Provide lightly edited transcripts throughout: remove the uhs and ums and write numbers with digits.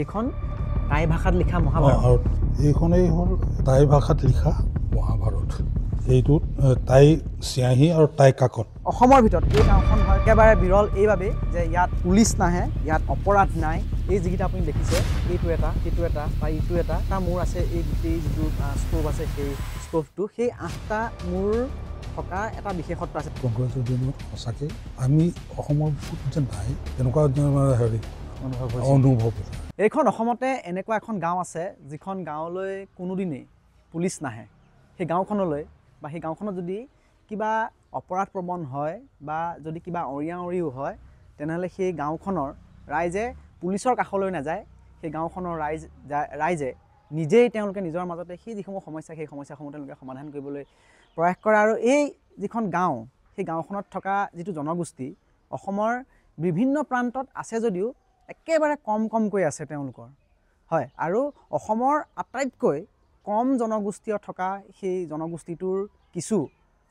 এইখন টাই ভাষাত লিখা মহাভাৰত আৰু এইখনেই হ'ল টাই ভাষাত লিখা মহাভাৰত এইটোত টাই চিয়াহী আৰু টাই কাকত অসমৰ ভিতৰত এই গাঁওখন হয় একেবাৰে বিৰল এইবাবেই যে ইয়াত পুলিচ নাহে ইয়াত অপৰাধ নাই এই যিকেইটা আপুনি দেখিছে এইটো এটা সেইটো এটা বা ইটো এটা তাৰ মূৰ আছে এই গোটেই যিটো ষ্ট'ভ আছে সেই ষ্ট'ভটো সেই 8টা মূৰ থকা এটা বিশেষত্ব আছে কংগ্ৰেছৰ দিনত সঁচাকৈ আমি অসমৰ বহুত যে নাই তেনেকুৱা হেৰি অনুভৱ এইখন অসমতে এনেকুৱা এখন গাঁও আছে যিখন গাঁৱলৈ কোনোদিনেই পুলিচ নাহে সেই গাঁওখনলৈ বা সেই গাঁওখনত যদি কিবা অপৰাধ প্ৰৱণ হয় বা যদি কিবা অঁৰিয়া অঁৰিও হয় তেনেহ'লে সেই গাঁওখনৰ ৰাইজে পুলিচৰ কাষলৈ নাযায় সেই গাঁওখনৰ ৰাইজে নিজেই তেওঁলোকে নিজৰ মাজতে সেই যিসমূহ সমস্যা সেই সমস্যাসমূহ তেওঁলোকে সমাধান কৰিবলৈ প্ৰয়াস কৰে আৰু এই যিখন গাঁও সেই গাঁওখনত থকা যিটো জনগোষ্ঠী অসমৰ বিভিন্ন প্ৰান্তত আছে যদিও একেবাৰে কমকৈ আছে তেওঁলোকৰ হয় আৰু অসমৰ আটাইতকৈ কম জনগোষ্ঠীয় থকা সেই জনগোষ্ঠীটোৰ কিছু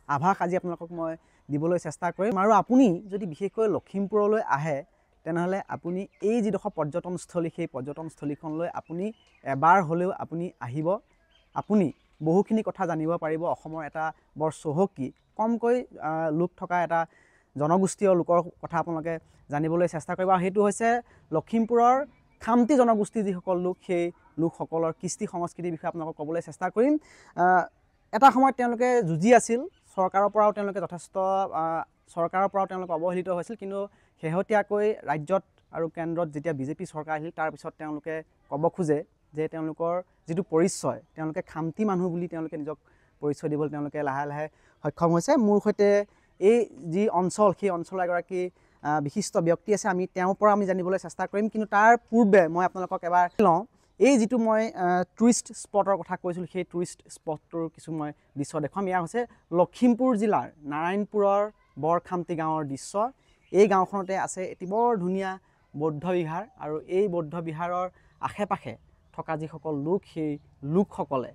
আভাস আজি আপোনালোকক মই দিবলৈ চেষ্টা কৰিম আৰু আপুনি যদি বিশেষকৈ লখিমপুৰলৈ আহে তেনেহ'লে আপুনি এই যিডোখৰ পৰ্যটনস্থলী সেই পৰ্যটনস্থলীখনলৈ আপুনি এবাৰ হ'লেও আপুনি আহিব আপুনি বহুখিনি কথা জানিব পাৰিব অসমৰ এটা বৰ চহকী কমকৈ লোক থকা এটা জনগোষ্ঠীয় লোকৰ কথা আপোনালোকে জানিবলৈ চেষ্টা কৰিব আৰু সেইটো হৈছে লখিমপুৰৰ খামতি জনগোষ্ঠী যিসকল লোক সেই লোকসকলৰ কৃষ্টি সংস্কৃতিৰ বিষয়ে আপোনালোকক ক'বলৈ চেষ্টা কৰিম এটা সময়ত তেওঁলোকে যুঁজি আছিল চৰকাৰৰ পৰাও তেওঁলোকে যথেষ্ট চৰকাৰৰ পৰাও তেওঁলোকে অৱহেলিত হৈছিল কিন্তু শেহতীয়াকৈ ৰাজ্যত আৰু কেন্দ্ৰত যেতিয়া বিজেপি চৰকাৰ আহিল তাৰপিছত তেওঁলোকে ক'ব খোজে যে তেওঁলোকৰ যিটো পৰিচয় তেওঁলোকে খামতি মানুহ বুলি তেওঁলোকে নিজক পৰিচয় দিবলৈ তেওঁলোকে লাহে লাহে সক্ষম হৈছে মোৰ সৈতে এই যি অঞ্চল সেই অঞ্চলৰ এগৰাকী বিশিষ্ট ব্যক্তি আছে আমি তেওঁৰ পৰা আমি জানিবলৈ চেষ্টা কৰিম কিন্তু তাৰ পূৰ্বে মই আপোনালোকক এবাৰ লওঁ এই যিটো মই টুৰিষ্ট স্পটৰ কথা কৈছিলোঁ সেই টুৰিষ্ট স্পটটোৰ কিছু মই দৃশ্য দেখুৱাম এয়া হৈছে লখিমপুৰ জিলাৰ নাৰায়ণপুৰৰ বৰখামতি গাঁৱৰ দৃশ্য এই গাঁওখনতে আছে এটি বৰ ধুনীয়া বৌদ্ধ বিহাৰ আৰু এই বৌদ্ধ বিহাৰৰ আশে পাশে থকা যিসকল লোক সেই লোকসকলে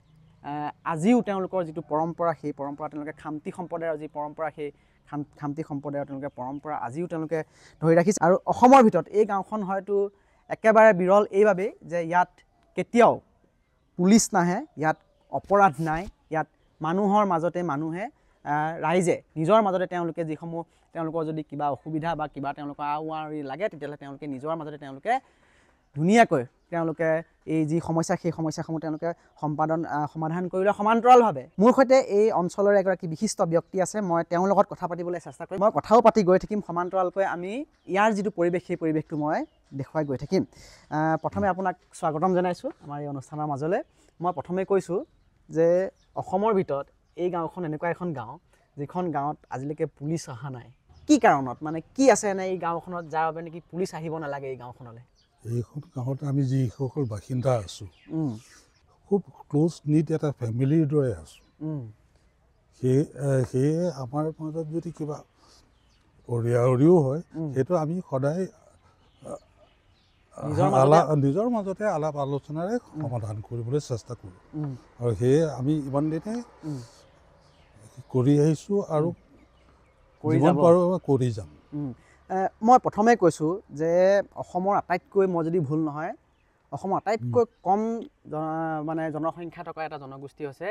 আজিও তেওঁলোকৰ যিটো পৰম্পৰা সেই পৰম্পৰা তেওঁলোকে খামতি সম্প্ৰদায়ৰ যি পৰম্পৰা সেই খামতি সম্প্ৰদায়ৰ তেওঁলোকে পৰম্পৰা আজিও তেওঁলোকে ধৰি ৰাখিছে আৰু অসমৰ ভিতৰত এই গাঁওখন হয়তো একেবাৰে বিৰল এইবাবেই যে ইয়াত কেতিয়াও পুলিচ নাহে ইয়াত অপৰাধ নাই ইয়াত মানুহৰ মাজতে মানুহে ৰাইজে নিজৰ মাজতে তেওঁলোকে যিসমূহ তেওঁলোকৰ যদি কিবা অসুবিধা বা কিবা তেওঁলোকৰ আউৰি লাগে তেতিয়াহ'লে তেওঁলোকে নিজৰ মাজতে তেওঁলোকে ধুনীয়াকৈ তেওঁলোকে এই যি সমস্যা সেই সমস্যাসমূহ তেওঁলোকে সমাধান কৰিলে সমান্তৰালভাৱে মোৰ সৈতে এই অঞ্চলৰ এগৰাকী বিশিষ্ট ব্যক্তি আছে মই তেওঁৰ লগত কথা পাতিবলৈ চেষ্টা কৰিম মই কথাও পাতি গৈ থাকিম সমান্তৰালকৈ আমি ইয়াৰ যিটো পৰিৱেশ সেই পৰিৱেশটো মই দেখুৱাই গৈ থাকিম প্ৰথমে আপোনাক স্বাগতম জনাইছোঁ আমাৰ এই অনুষ্ঠানৰ মাজলৈ মই প্ৰথমে কৈছোঁ যে অসমৰ ভিতৰত এই গাঁওখন এনেকুৱা এখন গাঁও যিখন গাঁৱত আজিলৈকে পুলিচ অহা নাই কি কাৰণত মানে কি আছে এনে এই গাঁওখনত যাৰ বাবে নেকি পুলিচ আহিব নালাগে এই গাঁওখনলৈ এইখন গাঁৱত আমি যিসকল বাসিন্দা আছোঁ খুব ক্ল'জ নিট এটা ফেমিলিৰ দৰে আছোঁ সেয়ে আমাৰ মাজত যদি কিবা অৰিও হয় সেইটো আমি সদায় নিজৰ মাজতে আলাপ আলোচনাৰে সমাধান কৰিবলৈ চেষ্টা কৰোঁ আৰু সেয়ে আমি ইমান দিনে কৰি আহিছোঁ আৰু যিমান পাৰোঁ কৰি যাম মই প্ৰথমে কৈছোঁ যে অসমৰ আটাইতকৈ মই যদি ভুল নহয় অসমৰ আটাইতকৈ কম মানে জনসংখ্যা থকা এটা জনগোষ্ঠী হৈছে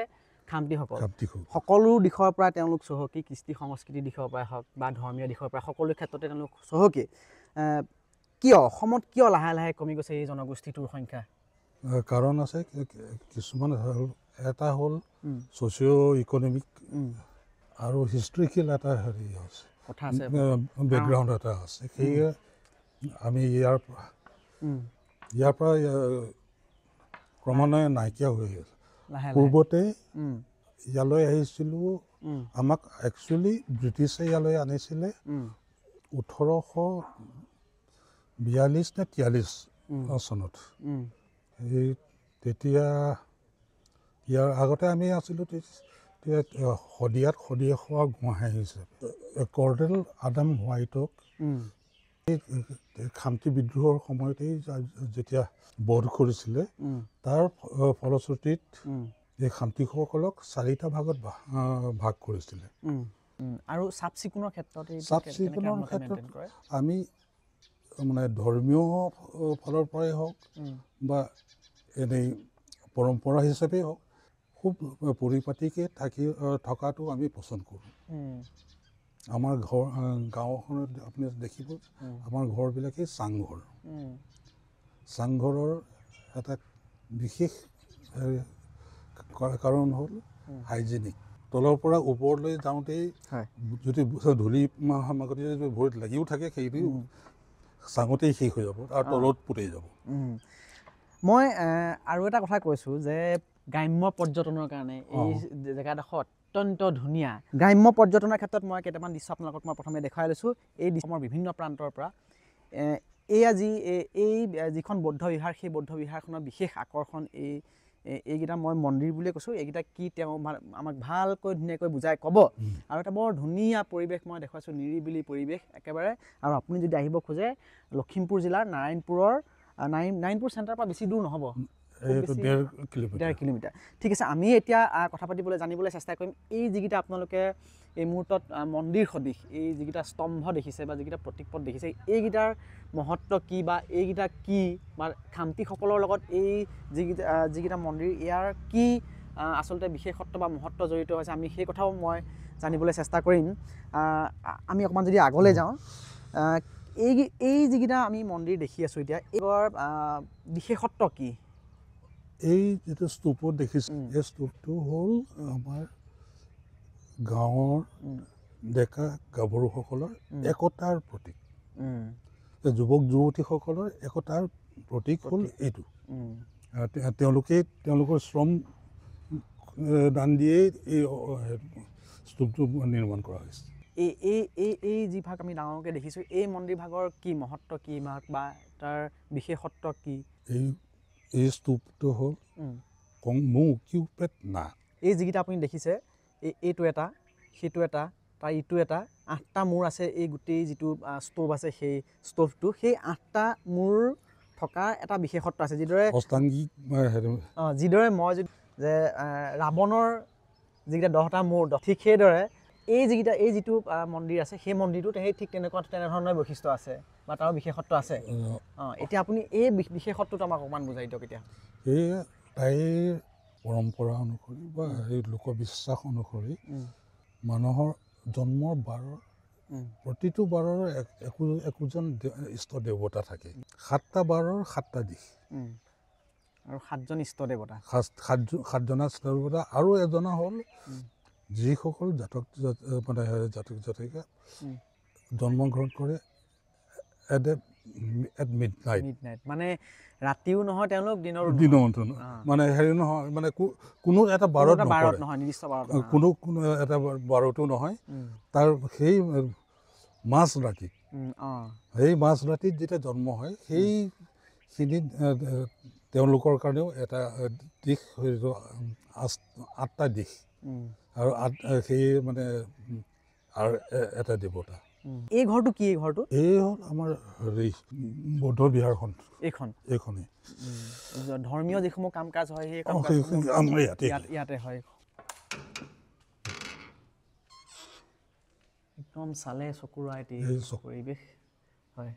খামতিসকল সকলো দিশৰ পৰা তেওঁলোক চহকী কৃষ্টি সংস্কৃতিৰ দিশৰ পৰাই হওক বা ধৰ্মীয় দিশৰ পৰা সকলো ক্ষেত্ৰতে তেওঁলোক চহকী কিয় অসমত কিয় লাহে লাহে কমি গৈছে এই জনগোষ্ঠীটোৰ সংখ্যা কাৰণ আছে কিছুমান এটা হ'ল ছ'চিঅ' ইকনমিক আৰু হিষ্ট্ৰিকেল এটা হেৰি আছে কথা আছে বেকগ্ৰাউণ্ড এটা আছে সেয়ে আমি ইয়াৰ পৰা ক্ৰমান্বয়ে নাইকিয়া হৈ আছে পূৰ্বতে ইয়ালৈ আহিছিলোঁ আমাক একচুৱেলি ব্ৰিটিছে ইয়ালৈ আনিছিলে 1842 নে 43 চনত সেই তেতিয়া ইয়াৰ আগতে আমি আছিলোঁ শদিয়াত খোৱা গোহাঁই হিচাপে কৰ্নেল আদাম হোৱাইটক খামতি বিদ্ৰোহৰ সময়তেই যেতিয়া বধ কৰিছিলে তাৰ ফলশ্ৰুতিত এই খামতিসকলক 4টা ভাগত ভাগ কৰিছিলে আৰু চাফ চিকুণৰ ক্ষেত্ৰত আমি মানে ধৰ্মীয় ফালৰ পৰাই হওক বা এনেই পৰম্পৰা হিচাপেই হওক খুব পৰিপাটিকৈ থকাটো আমি পচন্দ কৰোঁ। আমাৰ গাঁওখনত আপুনি দেখিব আমাৰ ঘৰবিলাকেই চাংঘৰ। চাংঘৰৰ এটা বিশেষ কাৰণ হ'ল হাইজেনিক। তলৰ পৰা ওপৰলৈ যাওঁতেই যদি ধূলি মাকতি যদি ভৰিত লাগিও থাকে সেইটো চাঙতেই শেষ হৈ যাব আৰু তলত পুতি যাব। মই আৰু এটা কথা কৈছোঁ যে গ্ৰাম্য পৰ্যটনৰ কাৰণে এই জেগাডোখৰ অত্যন্ত ধুনীয়া। গ্ৰাম্য পৰ্যটনৰ ক্ষেত্ৰত মই কেইটামান দৃশ্য আপোনালোকক মই প্ৰথমে দেখুৱাই লৈছোঁ। এই দৃশ্যৰ বিভিন্ন প্ৰান্তৰ পৰা এই যিখন বৌদ্ধ বিহাৰ, সেই বৌদ্ধ বিহাৰখনৰ বিশেষ আকৰ্ষণ এইকেইটা মই মন্দিৰ বুলিয়ে কৈছোঁ। এইকেইটা কি তেওঁ আমাক ভালকৈ ধুনীয়াকৈ বুজাই ক'ব। আৰু এটা বৰ ধুনীয়া পৰিৱেশ মই দেখুৱাইছোঁ, নিৰিবিলি পৰিৱেশ একেবাৰে। আৰু আপুনি যদি আহিব খোজে লখিমপুৰ জিলাৰ নাৰায়ণপুৰ চেণ্টাৰৰ পৰা বেছি দূৰ নহ'ব, 1.5 কিলোমিটাৰ। ঠিক আছে, আমি এতিয়া কথা পাতিবলৈ জানিবলৈ চেষ্টা কৰিম এই যিকেইটা আপোনালোকে এই মুহূৰ্তত মন্দিৰ সদৃশ এই যিকেইটা স্তম্ভ দেখিছে বা যিকেইটা প্ৰতীকপট দেখিছে, এইকেইটাৰ মহত্ব কি বা এইকেইটা কি বা খামতিসকলৰ লগত এই যিকেইটা মন্দিৰ ইয়াৰ কি আচলতে বিশেষত্ব বা মহত্ব জড়িত হৈছে, আমি সেই কথাও মই জানিবলৈ চেষ্টা কৰিম। আমি অকণমান যদি আগলৈ যাওঁ, এই যিকেইটা আমি মন্দিৰ দেখি আছোঁ এতিয়া, এইবোৰৰ বিশেষত্ব কি? এই যিটো স্তূপত দেখিছোঁ, এই স্তূপটো হ'ল আমাৰ গাঁৱৰ ডেকা গাভৰুসকলৰ একতাৰ প্ৰতীক। যুৱক যুৱতীসকলৰ একতাৰ প্ৰতীক হ'ল এইটো। তেওঁলোকৰ শ্ৰম দান দিয়েই এই স্তূপটো নিৰ্মাণ কৰা হৈছে। এই যি ভাগ আমি ডাঙৰকৈ দেখিছোঁ, এই মন্দিৰ ভাগৰ কি মহত্ব কি বা তাৰ বিশেষত্ব কি? এই স্তূপটো হ'ল মৌ কিউ পেট না। এই যিকেইটা আপুনি দেখিছে, এইটো এটা, সেইটো এটা, তাৰ ইটো এটা, 8টা মূৰ আছে। এই গোটেই যিটো স্তূপ আছে, সেই স্তূপটো সেই 8টা মূৰ থকা এটা বিশেষত্ব আছে। যিদৰে মই যদি যে ৰাৱণৰ যিকেইটা 10টা মূৰ, ঠিক সেইদৰে এই যিটো মন্দিৰ আছে, সেই মন্দিৰটোত ঠিক তেনেধৰণৰ বৈশিষ্ট্য আছে বা তাৰ বিশেষত্ব আছে। এতিয়া আপুনি এই বিশেষত্বটো আমাক অকণমান বুজাই দিয়ক। এতিয়া সেয়ে তাইৰ পৰম্পৰা অনুসৰি বা এই লোকবিশ্বাস অনুসৰি মানুহৰ জন্মৰ বাৰৰ প্ৰতিটো বাৰৰ একোজন ইষ্ট দেৱতা থাকে। 7টা বাৰৰ 7টা দিশ আৰু 7জন ইষ্ট দেৱতা, 7জনা ইষ্ট দেৱতা। আৰু এজনা হ'ল যিসকল জাতক জাতিকা জন্মগ্ৰহণ কৰে এট মিডনাইট, মানে ৰাতিও নহয় তেওঁলোক, দিনৰ মানে হেৰি নহয়, মানে কোনো এটা বাৰত নহয়, নিৰ্দিষ্ট বাৰত কোনো এটা বাৰতো নহয়। তাৰ সেই মাজ ৰাতিত যেতিয়া জন্ম হয়, সেইখিনিত তেওঁলোকৰ কাৰণেও এটা দিশ 8টা দিশ আৰু সেই মানে আৰু এটা দেৱতা। এই ঘৰটো কি? এই ঘৰটো এই হ'ল আমাৰ হেৰি বৌদ্ধ বিহাৰখন। এইখনেই ধৰ্মীয় যিসমূহ কাম কাজ হয়, সেই কাম আমাৰ ইয়াতে হয়। একদম চালে চকুৰ আইতি পৰিৱেশ হয়।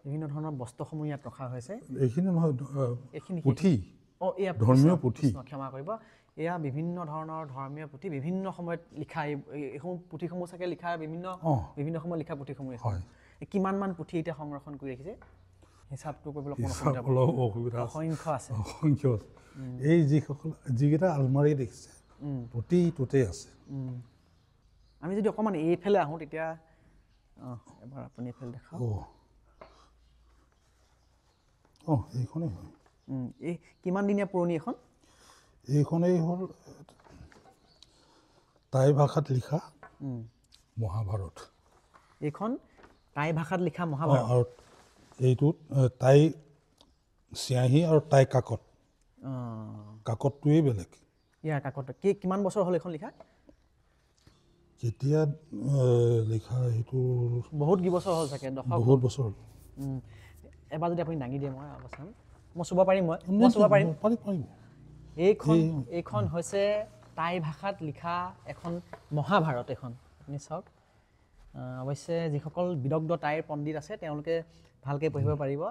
বিভিন্ন ধৰণৰ বস্ত্ৰসমূহ ইয়াত ৰখা হৈছে। এইখিনি নহয়, এইখিনি পুথি, এয়া ধৰ্মীয় পুথি। ক্ষমা কৰিব, এয়া বিভিন্ন ধৰণৰ ধৰ্মীয় পুথি, বিভিন্ন সময়ত লিখা এইসমূহ পুথিসমূহ চাগে লিখা বিভিন্ন সময়ত লিখা পুথিসমূহ হয়। কিমানমান পুথি এতিয়া সংৰক্ষণ কৰি ৰাখিছে হিচাপটো কৰিবলৈ অসুবিধা অসংখ্য আছে। এই যিকেইটা আলমাৰি দেখিছে প্ৰতিটোতে আছে। আমি যদি অকণমান এইফালে আহোঁ তেতিয়া এবাৰ আপুনি এইফালে দেখাওক। এইখনেই হয়। এই কিমান দিনীয়া পুৰণি এইখন? এইখনেই হ'ল টাই ভাষাত লিখা মহাভাৰত। এইখন টাই ভাষাত লিখা মহাভাৰত। আৰু এইটোত টাই চিয়াহী আৰু টাই কাকতটোৱেই বেলেগ। ইয়াৰ কাকত কিমান বছৰ হ'ল এইখন লিখা? যেতিয়া লিখা সেইটো বহুত কেইবছৰ হ'ল চাগে, বহুত বছৰ হ'ল। এবাৰ যদি আপুনি দাঙি দিয়ে মই চুব পাৰিম? মই চুব পাৰিম? এইখন হৈছে টাই ভাষাত লিখা এখন মহাভাৰত। এখন আপুনি চাওক, অৱশ্যে যিসকল বিদগ্ধ টাইৰ পণ্ডিত আছে তেওঁলোকে ভালকৈ পঢ়িব পাৰিব।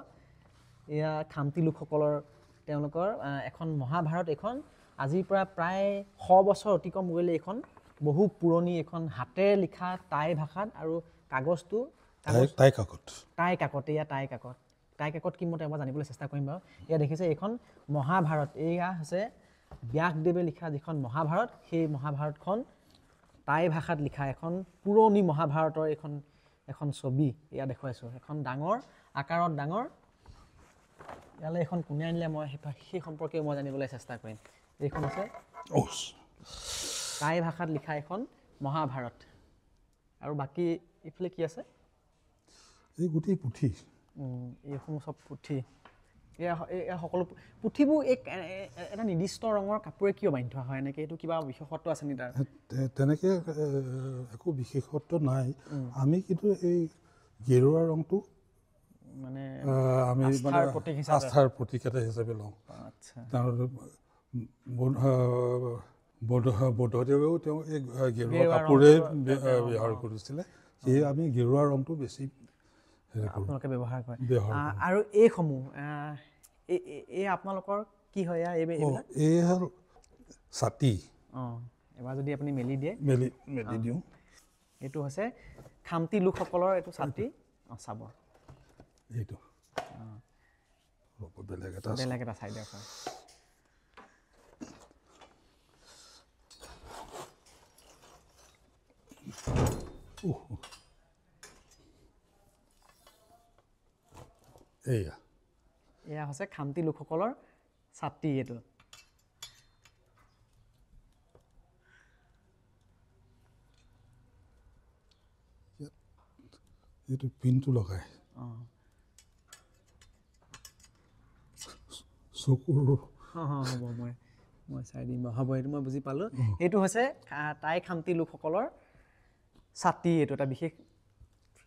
এয়া খামতি লোকসকলৰ তেওঁলোকৰ এখন মহাভাৰত, এইখন আজিৰ পৰা প্ৰায় 100 বছৰ অতিক্ৰম কৰিলে এইখন বহু পুৰণি এখন হাতেৰে লিখা টাই ভাষাত, আৰু কাগজটো টাই কাকত। টাই কাকত, এয়া টাই কাকত। টাই কাকত কি মই এবাৰ জানিবলৈ চেষ্টা কৰিম বাৰু। এয়া দেখিছে এইখন মহাভাৰত, এয়া হৈছে ব্যাসদেৱে লিখা যিখন মহাভাৰত, সেই মহাভাৰতখন টাই ভাষাত লিখা এখন পুৰণি মহাভাৰতৰ এখন ছবি এয়া দেখুৱাইছোঁ। এখন ডাঙৰ আকাৰত ডাঙৰ। ইয়ালৈ এখন কোনে আনিলে মই সেই সম্পৰ্কে মই জানিবলৈ চেষ্টা কৰিম। এইখন আছে টাই ভাষাত লিখা এখন মহাভাৰত। আৰু বাকী ইফালে কি আছে? এই গোটেই পুথি, এইসমূহ চব পুথি। এয়া সকলো পুথিবোৰ এটা নিৰ্দিষ্ট ৰঙৰ কাপোৰে কিয় বান্ধি থোৱা হয় এনেকৈ? এইটো কিবা বিশেষত্ব আছে নেকি তাৰ? তেনেকৈ একো বিশেষত্ব নাই। আমি কিন্তু এই গেৰুৱা ৰংটো মানে আমি আস্থাৰ প্ৰতীক এটা হিচাপে লওঁ। আচ্ছা। বৌদ্ধদেৱেও তেওঁ এই গেৰুৱা কাপোৰে ব্যৱহাৰ কৰিছিলে, সেয়ে আমি গেৰুৱা ৰংটো বেছি আপোনালোকে ব্যৱহাৰ কৰে। আৰু এইসমূহ এই আপোনালোকৰ কি হয়? এই হ'ল ছাতি। এবাৰ যদি আপুনি মেলি দিয়ে, মেলি দিওঁ। এইটো হৈছে খামতি লোকসকলৰ এইটো ছাতি। চাব এইটো বেলেগ এটা চাই দিয়ক। এয়া হৈছে খামতি লোকসকলৰ ছাতি। এইটো পিনটো লগাই চকুৰ হ'ব, মই চাই দিম বাৰু। হ'ব, এইটো মই বুজি পালোঁ। এইটো হৈছে টাই খামতি লোকসকলৰ ছাতি। এইটো এটা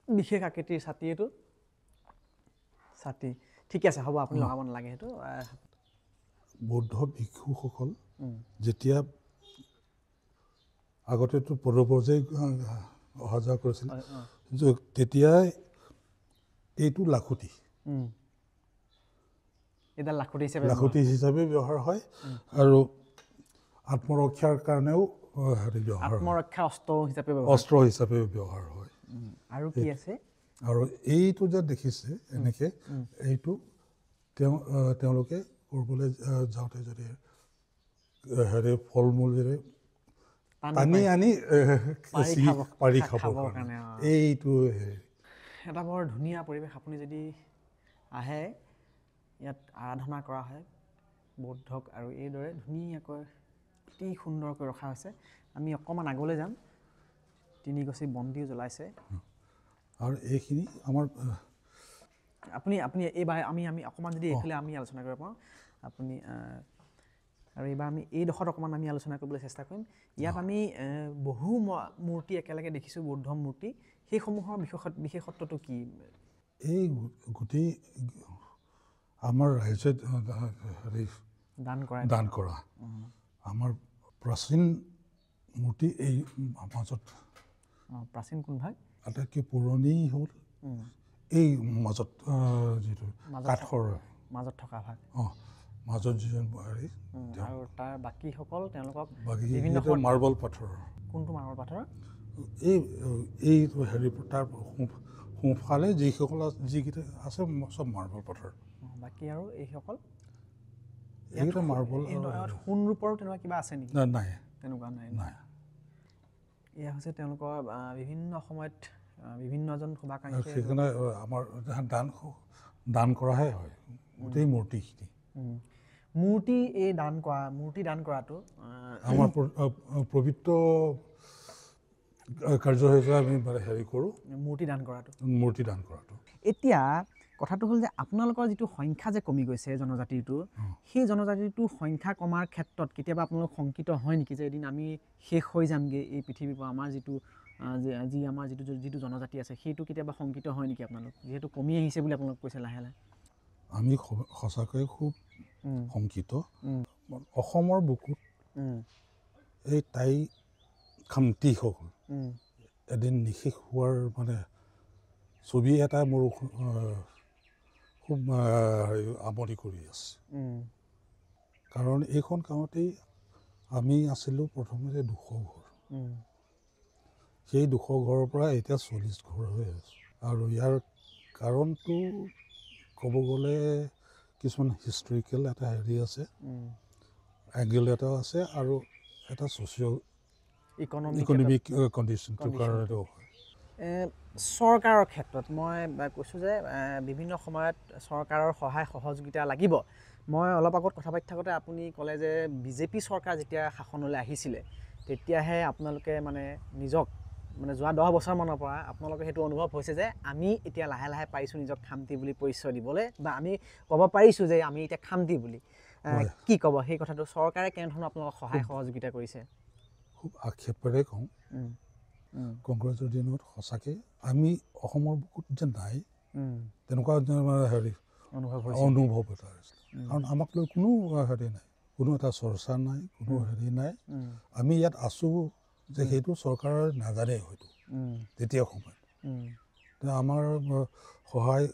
বিশেষ আকৃতিৰ ছাতি। এইটো ছাতি ঠিকে আছে, হ'ব, আপুনি লগাব নালাগে সেইটো। বৌদ্ধ ভিক্ষুসকল যেতিয়া আগতেতো পদব্ৰজেই অহা যোৱা কৰিছিল, তেতিয়াই এইটো লাখুটি হিচাপে ব্যৱহাৰ হয়। আৰু আত্মৰক্ষাৰ কাৰণেও অস্ত্ৰ হিচাপে ব্যৱহাৰ হয়। আৰু কি আছে? আৰু এইটো যে দেখিছে এনেকে, এইটো তেওঁলোকে কৰিবলৈ যাওঁতে যদি ফল মূলেৰে টানি আনি পাৰি খাবৰ কাৰণে, এইটো এটা বৰ ধুনীয়া পৰিৱেশ। আপুনি যদি আহে, ইয়াত আৰাধনা কৰা হয় বৌদ্ধক, আৰু এইদৰে ধুনীয়াকৈ অতি সুন্দৰকৈ ৰখা হৈছে। আমি অকণমান আগলৈ যাম। 3 গছি বন্তিও জ্বলাইছে। আৰু এইখিনি আমাৰ আপুনি এইবাৰ আমি অকণমান যদি এইফালে আমি আলোচনা কৰিব পাৰোঁ, আপুনি আৰু এইবাৰ আমি এইডোখৰত অকণমান আমি আলোচনা কৰিবলৈ চেষ্টা কৰিম। ইয়াত আমি বহু মূৰ্তি একেলগে দেখিছোঁ, বৌদ্ধ মূৰ্তি। সেইসমূহৰ বিশেষত্বটো কি? এই গোটেই আমাৰ ৰাইজে দান কৰা আমাৰ প্ৰাচীন মূৰ্তি এই মাজত। প্ৰাচীন কোন ভাগ? আটাইতকৈ পুৰণি হ'ল এই মাজত, যিটো কাঠৰ মাজত থকা ভাগ। মাজত যিজন হেৰি, আৰু তাৰ বাকীসকল তেওঁলোকক মাৰ্বল পাথৰ। কোনটো মাৰ্বল পাথৰ? এই হেৰি তাৰ সোঁফালে যিকেইটা আছে চব মাৰ্বল পাথৰ। বাকী আৰু এইসকল এইকেইটা মাৰ্বল। সোণ ৰূপৰ তেনেকুৱা কিবা আছে নেকি? নাই, তেনেকুৱা নাই। এয়া হৈছে তেওঁলোকৰ বিভিন্ন সময়ত বিভিন্নজন শুভাকাংক্ষী। সেইকাৰণে আমাৰ দান কৰাহে হয় গোটেই মূৰ্তিখিনি। মূৰ্তি দান কৰাটো আমাৰ পবিত্ৰ কাৰ্য হিচাপে আমি হেৰি কৰোঁ, মূৰ্তি দান কৰাটো। এতিয়া কথাটো হ'ল যে আপোনালোকৰ যিটো সংখ্যা যে কমি গৈছে জনজাতিটো, সেই জনজাতিটো সংখ্যা কমাৰ ক্ষেত্ৰত কেতিয়াবা আপোনালোক শংকিত হয় নেকি যে এদিন আমি শেষ হৈ যামগৈ এই পৃথিৱীৰ পৰা? আমাৰ আমাৰ যিটো জনজাতি আছে সেইটো কেতিয়াবা শংকিত হয় নেকি আপোনালোক, যিহেতু কমি আহিছে বুলি আপোনালোক কৈছে লাহে লাহে? আমি সঁচাকৈ খুব শংকিত। অসমৰ বুকুত এই টাই খামতিসকল এদিন নিশেষ হোৱাৰ মানে ছবি এটা মোৰ খুব আমনি কৰি আছে কাৰণ এইখন গাঁৱতেই আমি আছিলোঁ প্ৰথমতে 200 ঘৰ সেই 200 ঘৰৰ পৰা এতিয়া 40 ঘৰ হৈ আছোঁ আৰু ইয়াৰ কাৰণটো ক'ব গ'লে কিছুমান হিষ্টৰিকেল এটা হেৰি আছে এংগেল এটাও আছে আৰু এটা ইকনমিক কণ্ডিশ্যনটোৰ কাৰণেও হয় চৰকাৰৰ ক্ষেত্ৰত মই কৈছোঁ যে বিভিন্ন সময়ত চৰকাৰৰ সহায় সহযোগিতা লাগিব মই অলপ আগত কথা পাতি থাকোঁতে আপুনি ক'লে যে বিজেপি চৰকাৰ যেতিয়া শাসনলৈ আহিছিলে তেতিয়াহে আপোনালোকে মানে নিজক মানে যোৱা 10 বছৰমানৰ পৰা আপোনালোকে সেইটো অনুভৱ হৈছে যে আমি এতিয়া লাহে লাহে পাৰিছোঁ নিজক খামতি বুলি পৰিচয় দিবলৈ বা আমি ক'ব পাৰিছোঁ যে আমি এতিয়া খামতি বুলি কি ক'ব সেই কথাটো চৰকাৰে কেনেধৰণৰ আপোনালোকক সহায় সহযোগিতা কৰিছে খুব আক্ষেপেৰে কওঁ কংগ্ৰেছৰ দিনত সঁচাকৈ আমি অসমৰ বুকুত যে নাই তেনেকুৱা হেৰি অনুভৱ এটা হৈছিলে কাৰণ আমাক লৈ কোনো হেৰি নাই কোনো এটা চৰ্চা নাই কোনো হেৰি নাই আমি ইয়াত আছোঁ যে সেইটো চৰকাৰে নাজানে হয়তো তেতিয়া সময়ত আমাৰ সহায়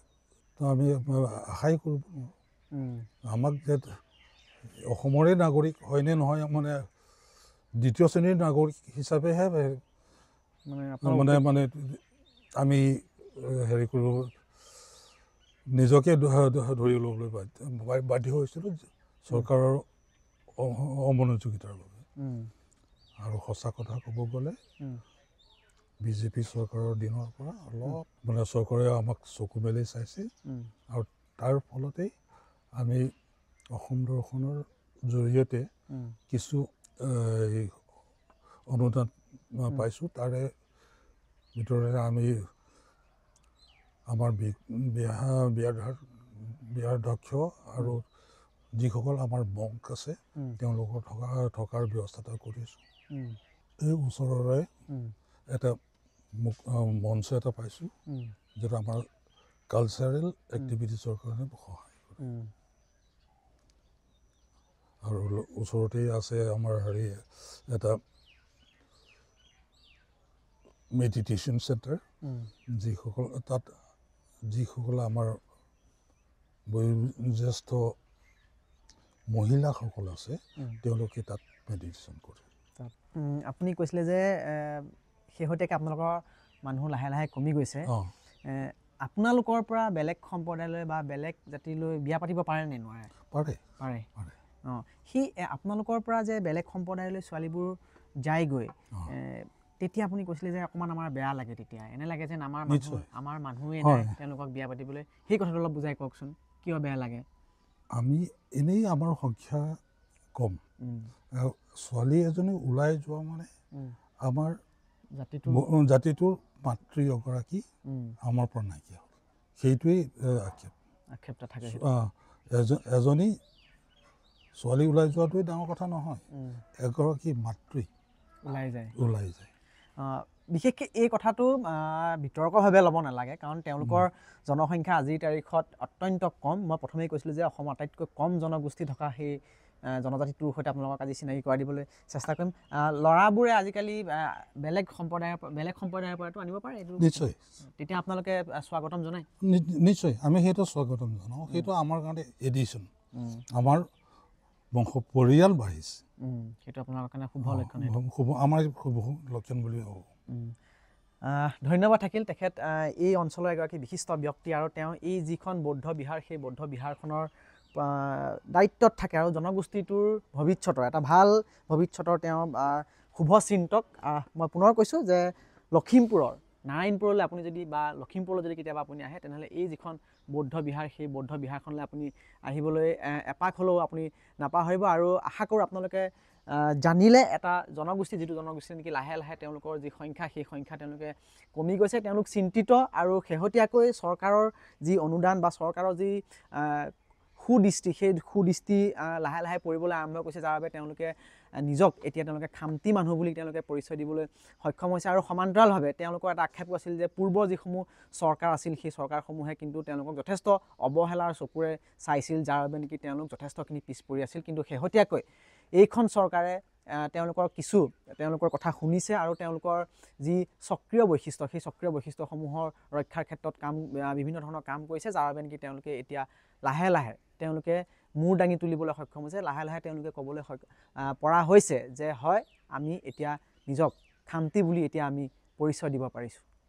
আমি আশাই কৰিব নোৱাৰোঁ আমাক যে অসমৰে নাগৰিক হয়নে নহয় মানে দ্বিতীয় শ্ৰেণীৰ নাগৰিক হিচাপেহে মানে আমি হেৰি কৰিব নিজকে ধৰি ল'বলৈ বাধ্য হৈছিলোঁ চৰকাৰৰ অমনোযোগিতাৰ বাবে আৰু সঁচা কথা ক'ব গ'লে বিজেপি চৰকাৰৰ দিনৰ পৰা অলপ মানে চৰকাৰে আমাক চকু মেলি চাইছে আৰু তাৰ ফলতেই আমি অসম দৰ্শনৰ জৰিয়তে কিছু অনুদান পাইছোঁ তাৰে ভিতৰত আমি আমাৰ বিয়াধ্যক্ষ আৰু যিসকল আমাৰ বংশ আছে তেওঁলোকৰ থকাৰ ব্যৱস্থা কৰিছোঁ এই ওচৰৰে এটা মঞ্চ এটা পাইছোঁ যিটো আমাৰ কালচাৰেল এক্টিভিটিছৰ কাৰণে সহায় কৰে আৰু ওচৰতেই আছে আমাৰ হেৰি এটা মেডিটেশ্যন চেণ্টাৰ যিসকল আমাৰ বয়োজ্যেষ্ঠ মহিলাসকল আছে তেওঁলোকে তাত মেডিটেশ্যন কৰে আপুনি কৈছিলে যে শেহতীয়াকৈ আপোনালোকৰ মানুহ লাহে লাহে কমি গৈছে আপোনালোকৰ পৰা বেলেগ সম্প্ৰদায়লৈ বা বেলেগ জাতিলৈ বিয়া পাতিব পাৰে নে নোৱাৰে পাৰে সেই আপোনালোকৰ পৰা যে বেলেগ সম্প্ৰদায়লৈ ছোৱালীবোৰ যায়গৈ তেতিয়া আপুনি কৈছিলে যে অকণমান আমাৰ বেয়া লাগে তেতিয়া এনে লাগে যেন আমাৰ মানুহেই নাই তেওঁলোকক বিয়া পাতিবলৈ সেই কথাটো অলপ বুজাই কওকচোন কিয় বেয়া লাগে আমি এনেই আমাৰ সংখ্যা কম ছোৱালী এজনী ওলাই যোৱা মানে আমাৰ জাতিটোৰ মাতৃ এগৰাকী আমাৰ পৰা নাইকিয়া হ'ল সেইটোৱেই আক্ষেপ থাকে এজনী ছোৱালী ওলাই যোৱাটোৱেই ডাঙৰ কথা নহয় এগৰাকী মাতৃ ওলাই যায় বিশেষকৈ এই কথাটো বিতৰ্কভাৱে ল'ব নালাগে কাৰণ তেওঁলোকৰ জনসংখ্যা আজিৰ তাৰিখত অত্যন্ত কম মই প্ৰথমেই কৈছিলোঁ যে অসমৰ আটাইতকৈ কম জনগোষ্ঠী থকা সেই জনজাতিটোৰ সৈতে আপোনালোকক আজি চিনাকি কৰাই দিবলৈ চেষ্টা কৰিম ল'ৰাবোৰে আজিকালি বেলেগ সম্প্ৰদায়ৰ পৰাতো আনিব পাৰে এইটো নিশ্চয় তেতিয়া আপোনালোকে স্বাগতম জনায় নিশ্চয় আমি সেইটো স্বাগতম জনাওঁ সেইটো আমাৰ কাৰণে এডিশ্যন আমাৰ বংশ পৰিয়াল বাঢ়িছে সেইটো আপোনালোকৰ কাৰণে শুভ লক্ষণ আমাৰ শুভ লক্ষণ বুলি ভাবোঁ ধন্যবাদ থাকিল তেখেত এই অঞ্চলৰ এগৰাকী বিশিষ্ট ব্যক্তি আৰু তেওঁ এই যিখন বৌদ্ধ বিহাৰ সেই বৌদ্ধ বিহাৰখনৰ দায়িত্বত থাকে আৰু জনগোষ্ঠীটোৰ ভৱিষ্যতৰ এটা ভাল ভৱিষ্যতৰ তেওঁ শুভ চিন্তক মই পুনৰ কৈছোঁ যে লখিমপুৰৰ নাৰায়ণপুৰলৈ আপুনি যদি বা লখিমপুৰলৈ যদি কেতিয়াবা আপুনি আহে তেনেহ'লে এই যিখন বৌদ্ধ বিহাৰ সেই বৌদ্ধ বিহাৰখনলৈ আপুনি আহিবলৈ এপাক হ'লেও আপুনি নাপাহৰিব আৰু আশা কৰোঁ আপোনালোকে জানিলে এটা জনগোষ্ঠী যিটো জনগোষ্ঠী নেকি লাহে লাহে তেওঁলোকৰ যি সংখ্যা সেই সংখ্যা তেওঁলোকে কমি গৈছে তেওঁলোক চিন্তিত আৰু শেহতীয়াকৈ চৰকাৰৰ যি অনুদান বা চৰকাৰৰ যি সুদৃষ্টি সেই সুদৃষ্টি লাহে লাহে পৰিবলৈ আৰম্ভ কৰিছে যাৰ বাবে তেওঁলোকে নিজক এতিয়া তেওঁলোকে খামতি মানুহ বুলি তেওঁলোকে পৰিচয় দিবলৈ সক্ষম হৈছে আৰু সমান্তৰালভাৱে তেওঁলোকৰ এটা আক্ষেপো আছিল যে পূৰ্বৰ যিসমূহ চৰকাৰ আছিল সেই চৰকাৰসমূহে কিন্তু তেওঁলোকক যথেষ্ট অৱহেলাৰ চকুৰে চাইছিল যাৰ বাবে নেকি তেওঁলোক যথেষ্টখিনি পিছ পৰি আছিল কিন্তু শেহতীয়াকৈ এইখন চৰকাৰে তেওঁলোকৰ কিছু তেওঁলোকৰ কথা শুনিছে আৰু তেওঁলোকৰ যি সক্ৰিয় বৈশিষ্ট্য সেই সক্ৰিয় বৈশিষ্ট্যসমূহৰ ৰক্ষাৰ ক্ষেত্ৰত বিভিন্ন ধৰণৰ কাম কৰিছে, যাৰ বাবে নেকি তেওঁলোকে এতিয়া লাহে লাহে তেওঁলোকে মূৰ দাঙি তুলিবলৈ সক্ষম হৈছে। লাহে লাহে তেওঁলোকে ক'বলৈ পৰা হৈছে যে হয়, আমি এতিয়া নিজক খামতি বুলি এতিয়া আমি পৰিচয় দিব পাৰিছোঁ।